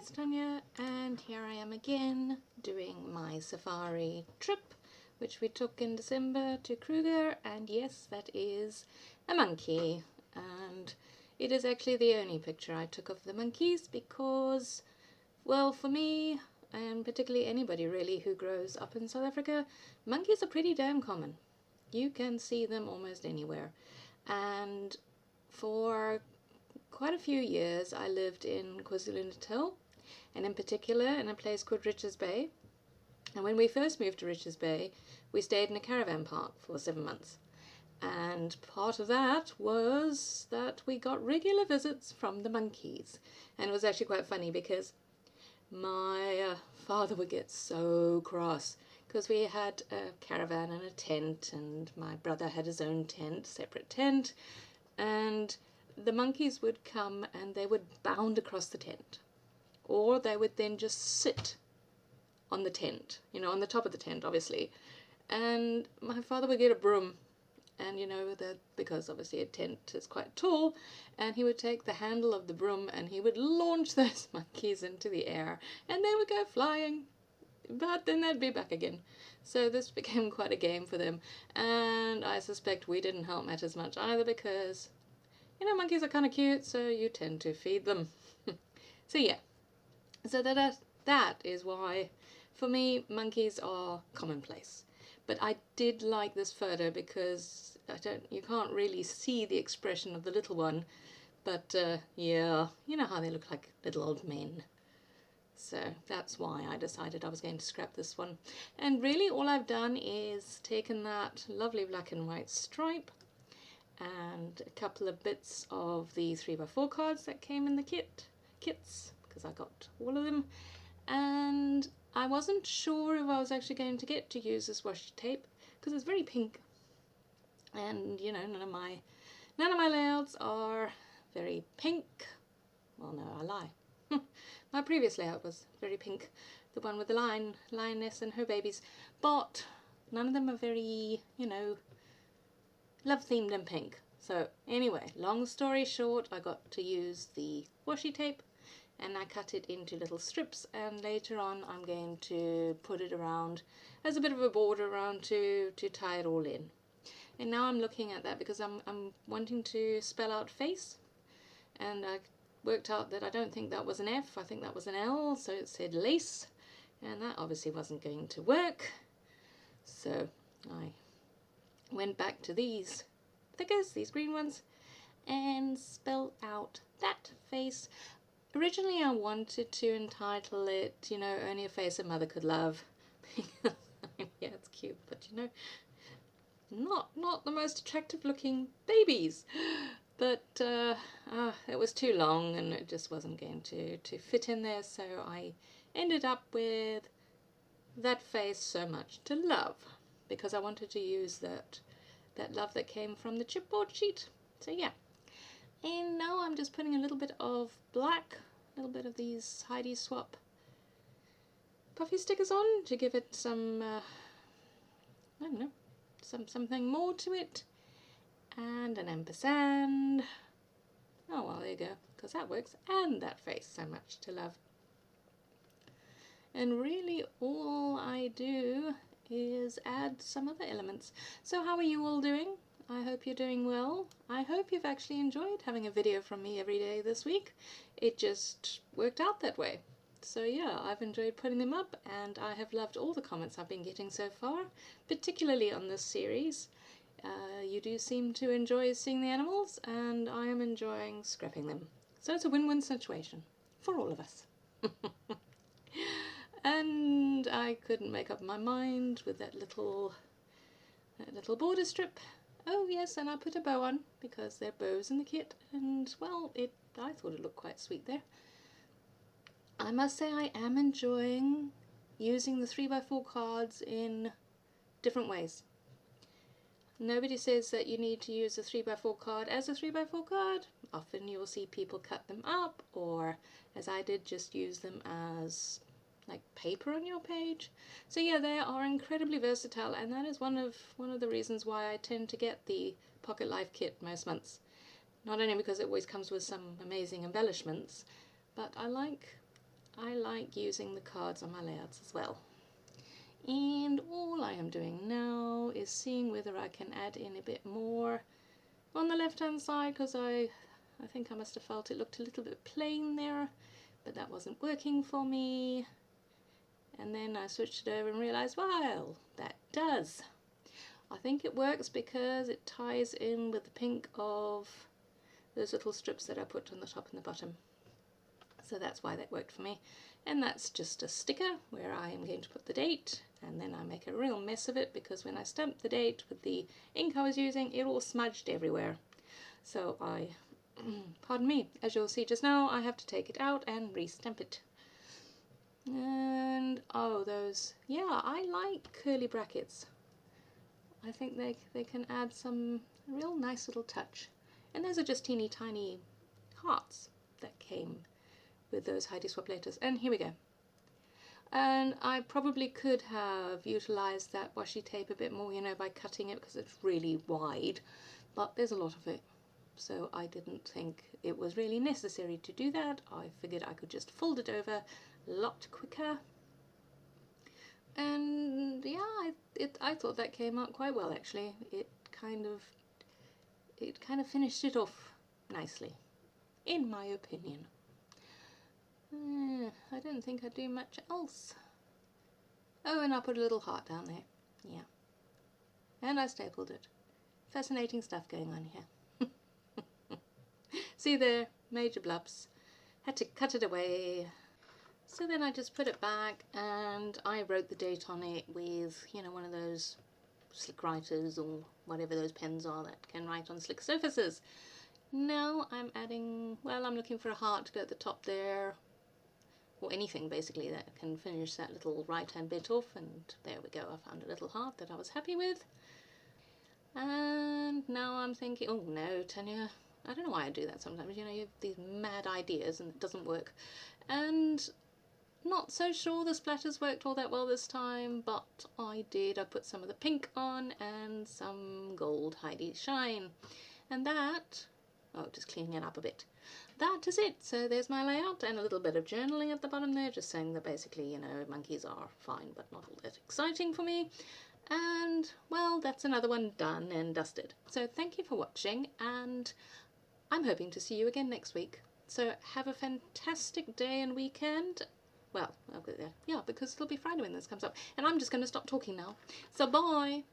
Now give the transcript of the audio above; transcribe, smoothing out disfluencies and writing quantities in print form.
it's Tanya, and here I am again doing my safari trip, which we took in December to Kruger, and yes, that is a monkey. And it is actually the only picture I took of the monkeys because, well, for me, and particularly anybody really who grows up in South Africa, monkeys are pretty damn common. You can see them almost anywhere. And for quite a few years I lived in KwaZulu-Natal, and in particular in a place called Richards Bay. And when we first moved to Richards Bay, we stayed in a caravan park for 7 months. And part of that was that we got regular visits from the monkeys. And it was actually quite funny because my father would get so cross because we had a caravan and a tent, and my brother had his own tent, separate tent, and the monkeys would come and they would bound across the tent, or they would then just sit on the tent, you know, on the top of the tent obviously, and my father would get a broom, and you know that because obviously a tent is quite tall, and he would take the handle of the broom and he would launch those monkeys into the air and they would go flying, but then they'd be back again. So this became quite a game for them, and I suspect we didn't help matters much either because, you know, monkeys are kind of cute, so you tend to feed them. So yeah, so that is why for me monkeys are commonplace. But I did like this photo because you can't really see the expression of the little one, but yeah, you know how they look like little old men. So that's why I decided I was going to scrap this one. And really all I've done is taken that lovely black and white stripe and a couple of bits of the 3x4 cards that came in the kits, because I got all of them, and I wasn't sure if I was actually going to get to use this washi tape because it's very pink, and you know, none of my layouts are very pink. Well, no, I lie. My previous layout was very pink, the one with the lioness and her babies, but none of them are very, you know, love themed and pink. So anyway, long story short, I got to use the washi tape and I cut it into little strips, and later on I'm going to put it around as a bit of a border around to tie it all in. And now I'm looking at that because I'm wanting to spell out face, and I worked out that I don't think that was an F, I think that was an L, so it said lace, and that obviously wasn't going to work. So I went back to these thickers, these green ones, and spell out that face. Originally I wanted to entitle it, you know, Only a Face a Mother Could Love. Yeah, it's cute, but you know, not the most attractive looking babies. But it was too long and it just wasn't going to fit in there, so I ended up with That Face So Much to Love, because I wanted to use that love that came from the chipboard sheet. So yeah, and now I'm just putting a little bit of black, a little bit of these Heidi Swap puffy stickers on to give it some I don't know, something more to it. And an ampersand. Oh well, there you go, because that works. And That Face So Much to Love. And really all I do is add some other elements. So how are you all doing? I hope you're doing well. I hope you've actually enjoyed having a video from me every day this week. It just worked out that way. So yeah, I've enjoyed putting them up, and I have loved all the comments I've been getting so far, particularly on this series. You do seem to enjoy seeing the animals, and I am enjoying scrapping them. So it's a win-win situation for all of us. And I couldn't make up my mind with that little border strip. Oh yes, and I put a bow on because there are bows in the kit, and well, I thought it looked quite sweet there. I must say I am enjoying using the 3x4 cards in different ways. Nobody says that you need to use a 3x4 card as a 3x4 card. Often you'll see people cut them up, or as I did, just use them as like paper on your page. So yeah, they are incredibly versatile, and that is one of the reasons why I tend to get the Pocket Life kit most months. Not only because it always comes with some amazing embellishments, but I like I like using the cards on my layouts as well. And all I am doing now is seeing whether I can add in a bit more on the left hand side, because I think I must have felt it looked a little bit plain there, but that wasn't working for me. And then I switched it over and realized, well, that does. I think it works because it ties in with the pink of those little strips that I put on the top and the bottom. So that's why that worked for me. And that's just a sticker where I am going to put the date, and then I make a real mess of it because when I stamped the date with the ink I was using, it all smudged everywhere. So I, pardon me, as you'll see just now, I have to take it out and re-stamp it. And oh, those, yeah, I like curly brackets. I think they can add some real nice little touch. And those are just teeny tiny hearts that came with those Heidi Swap letters. And here we go. And I probably could have utilised that washi tape a bit more, you know, by cutting it because it's really wide, but there's a lot of it. So I didn't think it was really necessary to do that. I figured I could just fold it over a lot quicker. And yeah, I thought that came out quite well actually. It kind of finished it off nicely, in my opinion. I don't think I do much else. Oh, and I put a little heart down there. Yeah. And I stapled it. Fascinating stuff going on here. See there, major blubs. Had to cut it away. So then I just put it back and I wrote the date on it with, you know, one of those slick writers or whatever those pens are that can write on slick surfaces. Now I'm adding, well, I'm looking for a heart to go at the top there, or anything basically that can finish that little right hand bit off, and there we go, I found a little heart that I was happy with. And now I'm thinking, oh no, Tanya, I don't know why I do that sometimes, you know, you have these mad ideas and it doesn't work. And not so sure the splatters worked all that well this time, but I did. I put some of the pink on and some gold Heidi Shine. And that, oh, just cleaning it up a bit. That is it. So there's my layout and a little bit of journaling at the bottom there, just saying that basically, you know, monkeys are fine, but not all that exciting for me. And, well, that's another one done and dusted. So thank you for watching, and I'm hoping to see you again next week. So have a fantastic day and weekend. Well, I'll go there. Yeah, because it'll be Friday when this comes up. And I'm just going to stop talking now. So bye!